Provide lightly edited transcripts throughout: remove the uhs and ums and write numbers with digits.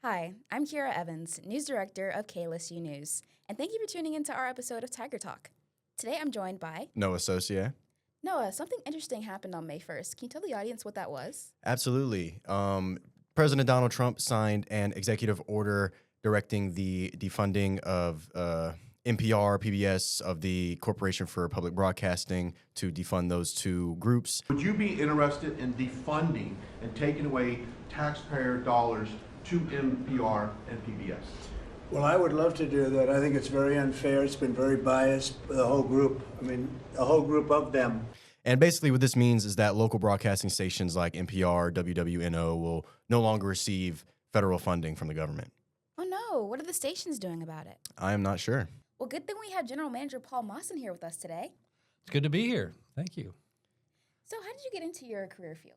Hi, I'm Kira Evans, News Director of KLSU News, and thank you for tuning into our episode of Tiger Talk. Today I'm joined by Noah Associate. Noah. Something interesting happened on May 1st. Can you tell the audience what that was? Absolutely. President Donald Trump signed an executive order directing the defunding of NPR, PBS, of the Corporation for Public Broadcasting to defund those two groups. Would you be interested in defunding and taking away taxpayer dollars to NPR and PBS? Well, I would love to do that. I think it's very unfair. It's been very biased, the whole group. A whole group of them. And basically what this means is that local broadcasting stations like NPR, WWNO will no longer receive federal funding from the government. Oh no, what are the stations doing about it? I am not sure. Well, good thing we have General Manager Paul Maassen here with us today. It's good to be here. Thank you. So how did you get into your career field?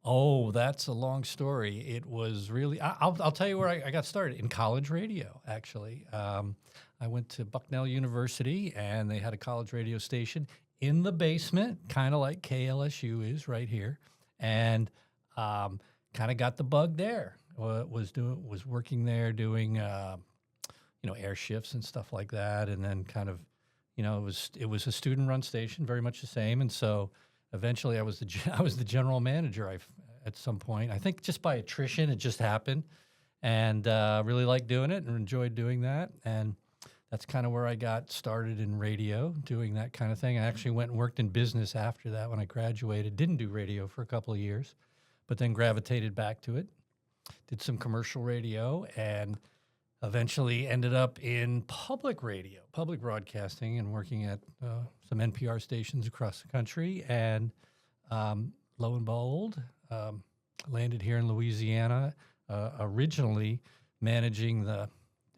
Oh, that's a long story. It was really, I'll tell you where I got started, in college radio, actually. I went to Bucknell University, and they had a college radio station in the basement, kind of like KLSU is right here, and kind of got the bug there. Was working there doing, air shifts and stuff like that, and then kind of, it was a student-run station, very much the same, and so eventually I was the general manager. At some point, I think just by attrition, it just happened, and really liked doing it and enjoyed doing that, and that's kind of where I got started in radio, doing that kind of thing. I actually went and worked in business after that when I graduated. Didn't do radio for a couple of years, but then gravitated back to it. Did some commercial radio, and eventually ended up in public radio, public broadcasting, and working at some NPR stations across the country. And lo and behold, landed here in Louisiana, originally managing the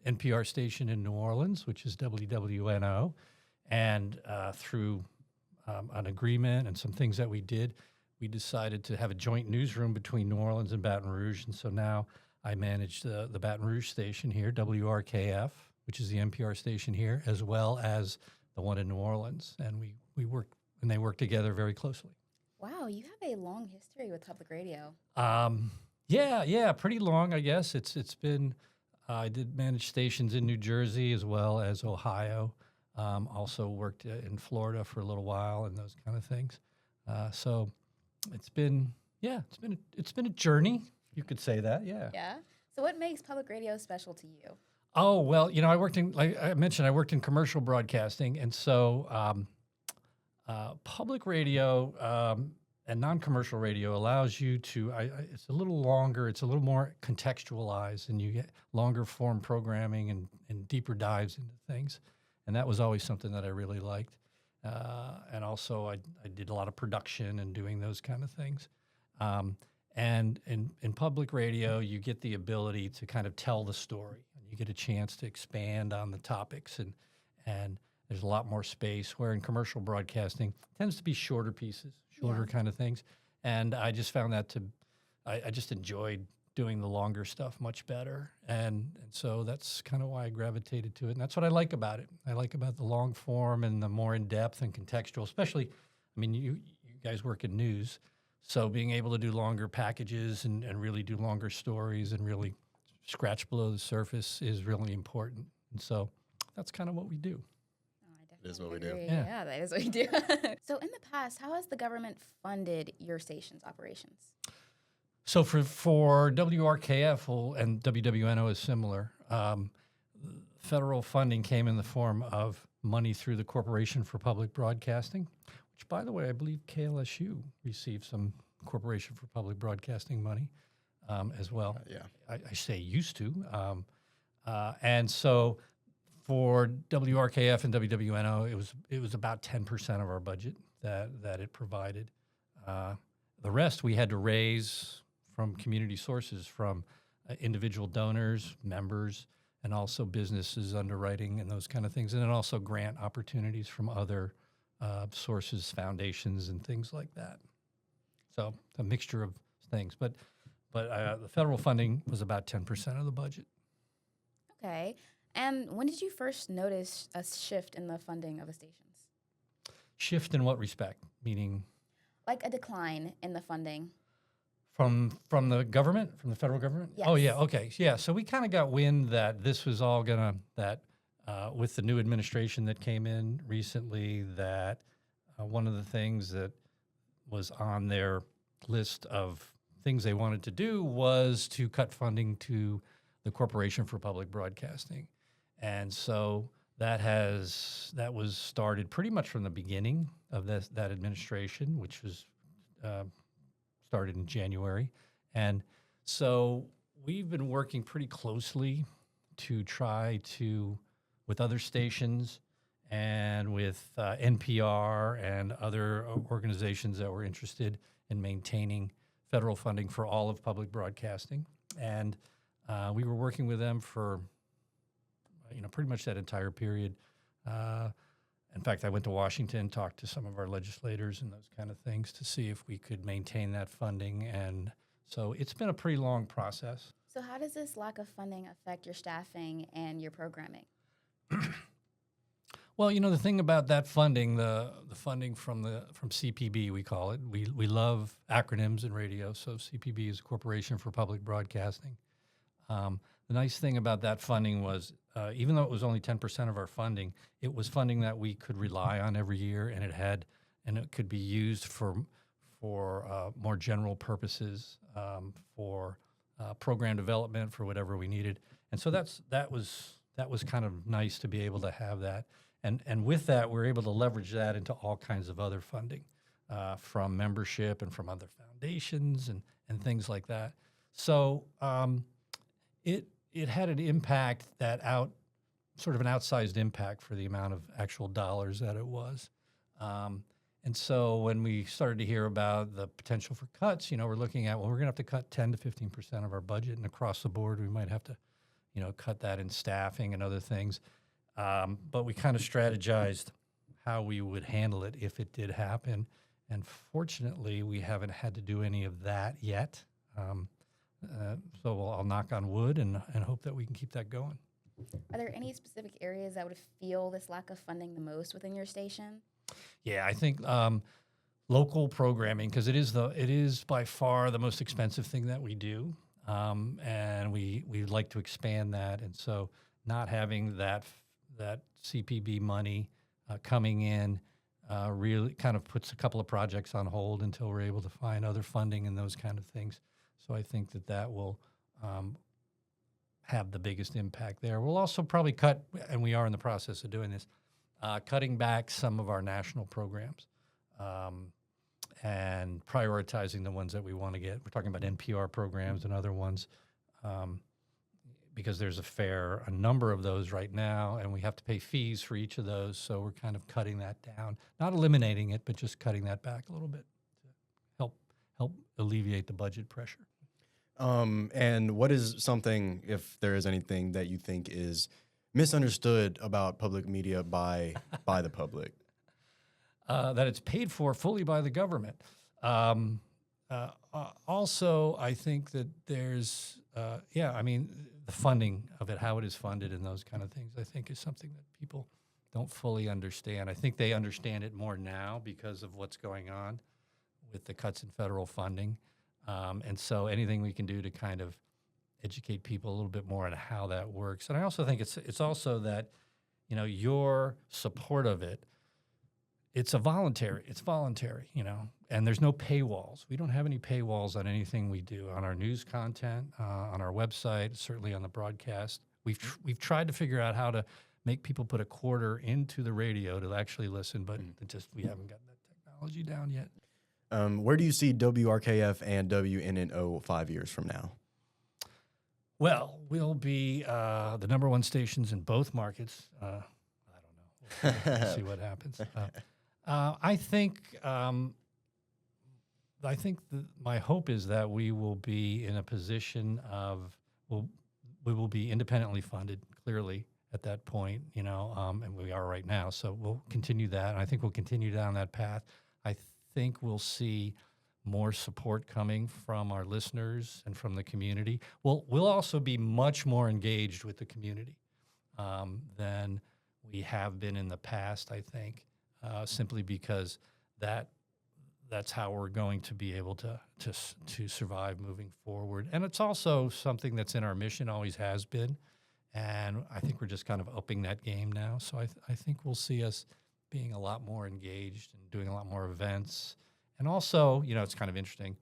NPR station in New Orleans, which is WWNO. And through an agreement and some things that we did, we decided to have a joint newsroom between New Orleans and Baton Rouge. And so now I manage the Baton Rouge station here, WRKF, which is the NPR station here, as well as the one in New Orleans. And we work, and they work together very closely. Wow, you have a long history with public radio. Yeah, pretty long, I guess. It's been, I did manage stations in New Jersey as well as Ohio. Also worked in Florida for a little while and those kind of things. So it's been a journey. You could say that, yeah. Yeah? So what makes public radio special to you? Oh, well, I worked in, like I mentioned, I worked in commercial broadcasting. And so public radio and non-commercial radio allows you to, it's a little longer, it's a little more contextualized, and you get longer form programming and deeper dives into things. And that was always something that I really liked. And also I did a lot of production and doing those kind of things. And in public radio, you get the ability to kind of tell the story. You get a chance to expand on the topics, and there's a lot more space, where in commercial broadcasting tends to be shorter pieces, shorter kind of things. And I just found that I just enjoyed doing the longer stuff much better. And so that's kind of why I gravitated to it. And that's what I like about it. I like about the long form and the more in-depth and contextual, especially, you guys work in news. So being able to do longer packages and really do longer stories and really scratch below the surface is really important. And so that's kind of what we do. It is what we do. Yeah, that is what we do. So in the past, how has the government funded your station's operations? So for WRKF, and WWNO is similar, federal funding came in the form of money through the Corporation for Public Broadcasting, which, by the way, I believe KLSU received some Corporation for Public Broadcasting money as well. Yeah. I say used to. And so for WRKF and WWNO, it was about 10% of our budget that it provided. The rest we had to raise from community sources, from individual donors, members, and also businesses underwriting and those kind of things, and then also grant opportunities from other sources, foundations, and things like that. So a mixture of things, but the federal funding was about 10% of the budget. Okay. And when did you first notice a shift in the funding of the stations? Shift in what respect? Meaning? Like a decline in the funding. From the government, from the federal government? Oh, yeah, Yes. okay. Yeah, so we kind of got wind that this was all with the new administration that came in recently, that one of the things that was on their list of things they wanted to do was to cut funding to the Corporation for Public Broadcasting. And so that was started pretty much from the beginning of that administration, which was started in January. And so we've been working pretty closely to try to, with other stations and with NPR and other organizations that were interested in maintaining federal funding for all of public broadcasting. And we were working with them for, pretty much that entire period. In fact, I went to Washington, talked to some of our legislators and those kind of things to see if we could maintain that funding. And so it's been a pretty long process. So how does this lack of funding affect your staffing and your programming? Well, the thing about that funding, the funding from CPB, we call it. We love acronyms in radio, so CPB is Corporation for Public Broadcasting. The nice thing about that funding was, even though it was only 10% of our funding, it was funding that we could rely on every year, and it could be used for more general purposes, for program development, for whatever we needed. And so that was kind of nice to be able to have that. And with that, we're able to leverage that into all kinds of other funding, from membership and from other foundations and things like that. So it had an impact sort of an outsized impact for the amount of actual dollars that it was. And so when we started to hear about the potential for cuts, we're looking at, we're going to have to cut 10 to 15% of our budget, and across the board, we might have to, cut that in staffing and other things. But we kind of strategized how we would handle it if it did happen. And fortunately, we haven't had to do any of that yet. So I'll knock on wood and hope that we can keep that going. Are there any specific areas that would feel this lack of funding the most within your station? Yeah, I think local programming, because it is by far the most expensive thing that we do, and we'd like to expand that. And so not having that CPB money coming in really kind of puts a couple of projects on hold until we're able to find other funding and those kind of things. So I think that will have the biggest impact there. We'll also probably cut, and we are in the process of doing this, cutting back some of our national programs and prioritizing the ones that we want to get. We're talking about NPR programs and other ones, because there's a number of those right now, and we have to pay fees for each of those. So we're kind of cutting that down, not eliminating it, but just cutting that back a little bit to help alleviate the budget pressure. And what is something, if there is anything that you think is misunderstood about public media by the public? That it's paid for fully by the government. Also, I think that there's, the funding of it, how it is funded and those kind of things, I think is something that people don't fully understand. I think they understand it more now because of what's going on with the cuts in federal funding. And so anything we can do to kind of educate people a little bit more on how that works. And I also think it's also that, your support of it, it's voluntary, and there's no paywalls. We don't have any paywalls on anything we do, on our news content, on our website, certainly on the broadcast. We've tried to figure out how to make people put a quarter into the radio to actually listen, but we haven't gotten that technology down yet. Where do you see WRKF and WNNO 5 years from now? Well, we'll be the number one stations in both markets. I don't know. We'll see what happens. I think my hope is that we will be in a position of we will be independently funded, clearly, at that point, and we are right now. So we'll continue that, and I think we'll continue down that path. I think we'll see more support coming from our listeners and from the community. We'll also be much more engaged with the community than we have been in the past, I think, simply because that's how we're going to be able to survive moving forward. And it's also something that's in our mission, always has been. And I think we're just kind of upping that game now. So I think we'll see us being a lot more engaged and doing a lot more events. And also, it's kind of interesting,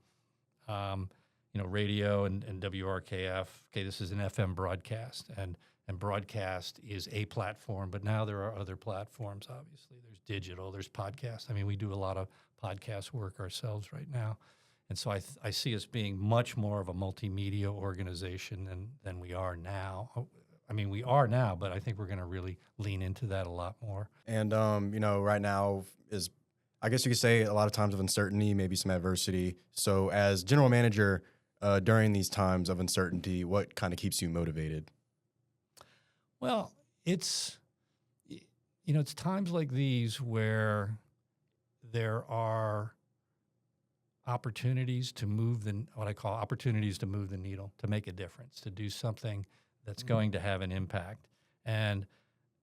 radio and WRKF. Okay, this is an FM broadcast, and broadcast is a platform, but now there are other platforms, obviously. There's digital, there's podcasts. I mean, we do a lot of podcast work ourselves right now. And so I see us being much more of a multimedia organization than we are now. I mean, we are now, but I think we're going to really lean into that a lot more. And, right now is, I guess you could say, a lot of times of uncertainty, maybe some adversity. So as general manager, during these times of uncertainty, what kind of keeps you motivated? Well, it's times like these where there are opportunities to move what I call opportunities to move the needle, to make a difference, to do something that's going to have an impact. And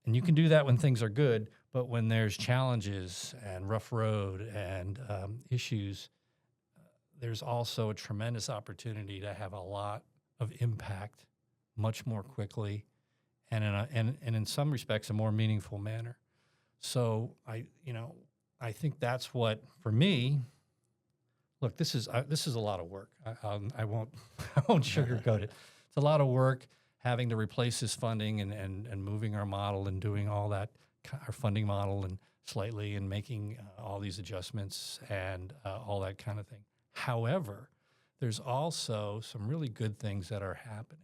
you can do that when things are good, but when there's challenges and rough road and issues, there's also a tremendous opportunity to have a lot of impact much more quickly and in some respects a more meaningful manner. So I think that's what, for me, look, this is a lot of work. I won't sugarcoat it. It's a lot of work having to replace this funding and moving our model and doing all that, our funding model and slightly, and making all these adjustments and all that kind of thing. However, there's also some really good things that are happening.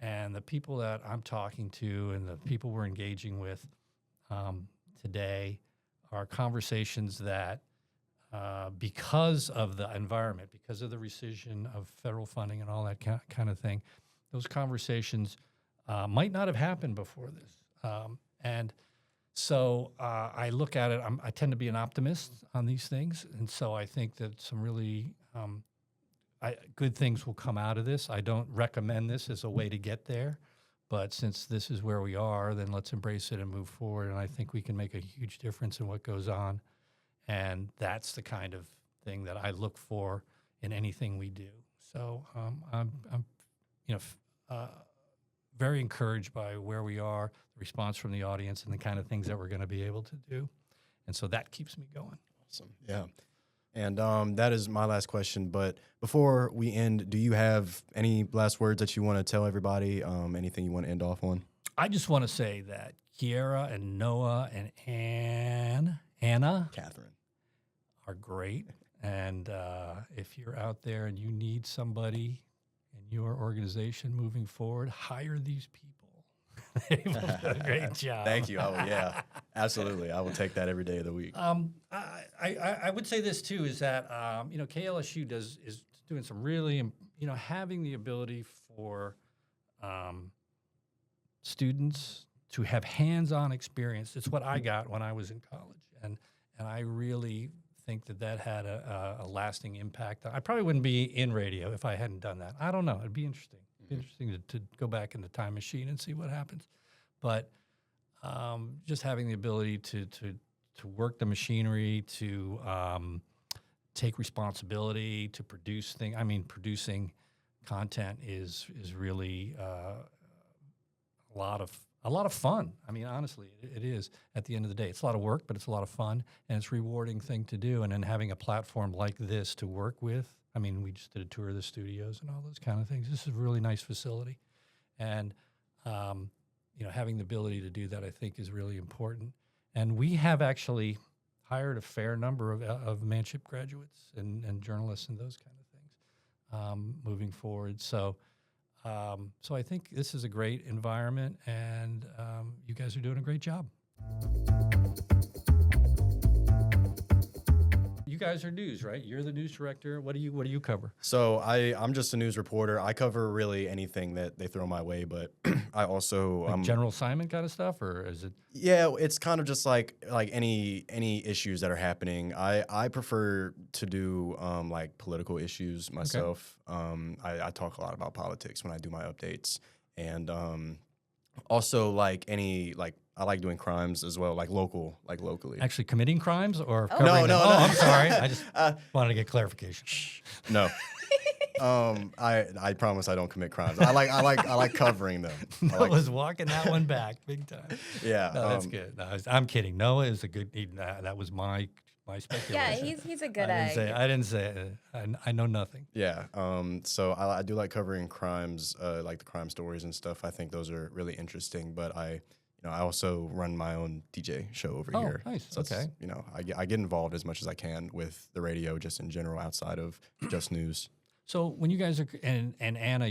And the people that I'm talking to and the people we're engaging with today are conversations that, because of the environment, because of the rescission of federal funding and all that kind of thing, those conversations might not have happened before this. And so I look at it, I tend to be an optimist on these things. And so I think that some really good things will come out of this. I don't recommend this as a way to get there, but since this is where we are, then let's embrace it and move forward. And I think we can make a huge difference in what goes on. And that's the kind of thing that I look for in anything we do. So I'm very encouraged by where we are, the response from the audience, and the kind of things that we're going to be able to do. And so that keeps me going. Awesome. Yeah. And that is my last question. But before we end, do you have any last words that you want to tell everybody? Anything you want to end off on? I just want to say that Kiera and Noah and Anna, Catherine, are great. And if you're out there and you need somebody in your organization moving forward, hire these people. They've done a great job. Thank you. Yeah, absolutely. I will take that every day of the week. I would say this too, is that KLSU is doing some really, having the ability for students to have hands-on experience. It's what I got when I was in college, and I really think that had a lasting impact. I probably wouldn't be in radio if I hadn't done that. I don't know. It'd be interesting. Interesting to go back in the time machine and see what happens. But just having the ability to work the machinery, to take responsibility, to produce things. I mean, producing content is really a lot of fun. I mean, honestly, it is. At the end of the day, it's a lot of work, but it's a lot of fun, and it's a rewarding thing to do. And then having a platform like this to work with. I mean, we just did a tour of the studios and all those kind of things. This is a really nice facility. And, having the ability to do that, I think, is really important. And we have actually hired a fair number of manship graduates and journalists and those kind of things moving forward. So I think this is a great environment, and you guys are doing a great job. You guys are news, right? You're the news director. What do you cover? So I'm just a news reporter. I cover really anything that they throw my way, but I also general assignment kind of stuff, or is it? Yeah, it's kind of just like any it's that are happening. I prefer to do like political issues myself. Okay. I talk a lot about politics when I do my updates, and also like any I like doing crimes as well, like locally. Actually committing crimes or Oh. covering No, them? no. Oh, I'm sorry. I just wanted to get clarification. No. I promise I don't commit crimes. I like covering them. I I like- was walking that one back big time. yeah. No, that's good. No, I'm kidding. Noah is a good. That was my speculation. Yeah, he's a good egg. I didn't say it. I know nothing. Yeah. So I do like covering crimes, like the crime stories and stuff. I think those are really interesting. But I also run my own DJ show over Oh, here. nice. So it's, Okay. I get involved as much as I can with the radio, just in general, outside of just news. So when you guys are and Anna, are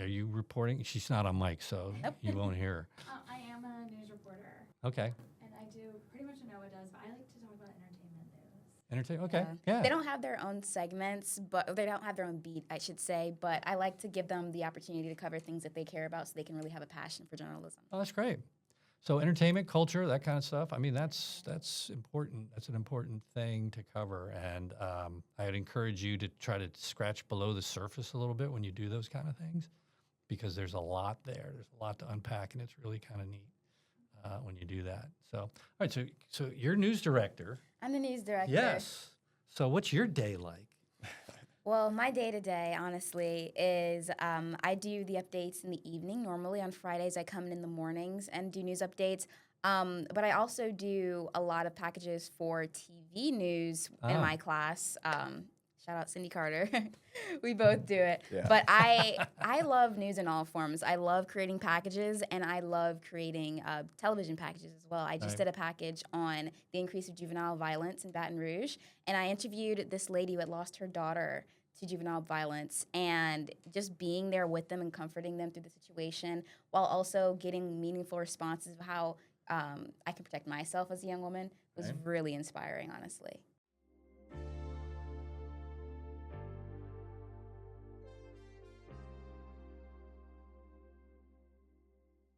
you reporting? She's not on mic, so Nope. you won't hear her. I am a news reporter, Okay. and I do pretty much know what does, but I like to talk about entertainment news. Entertain. Okay. Yeah. Yeah. They don't have their own segments, but they don't have their own beat, I should say. But I like to give them the opportunity to cover things that they care about, so they can really have a passion for journalism. Oh, that's great. So entertainment, culture, that kind of stuff. I mean, that's important. That's an important thing to cover, and I'd encourage you to try to scratch below the surface a little bit when you do those kind of things, because there's a lot there. There's a lot to unpack, and it's really kind of neat when you do that. So, all right. So you're news director. I'm the news director. Yes. So what's your day like? Well, my day-to-day, honestly, is I do the updates in the evening. Normally on Fridays, I come in the mornings and do news updates. But I also do a lot of packages for TV news in my class. Shout out Cindy Carter. We both do it. Yeah. But I love news in all forms. I love creating packages, and I love creating television packages as well. I just did a package on the increase of juvenile violence in Baton Rouge, and I interviewed this lady who had lost her daughter to juvenile violence, and just being there with them and comforting them through the situation, while also getting meaningful responses of how I can protect myself as a young woman was really inspiring, honestly.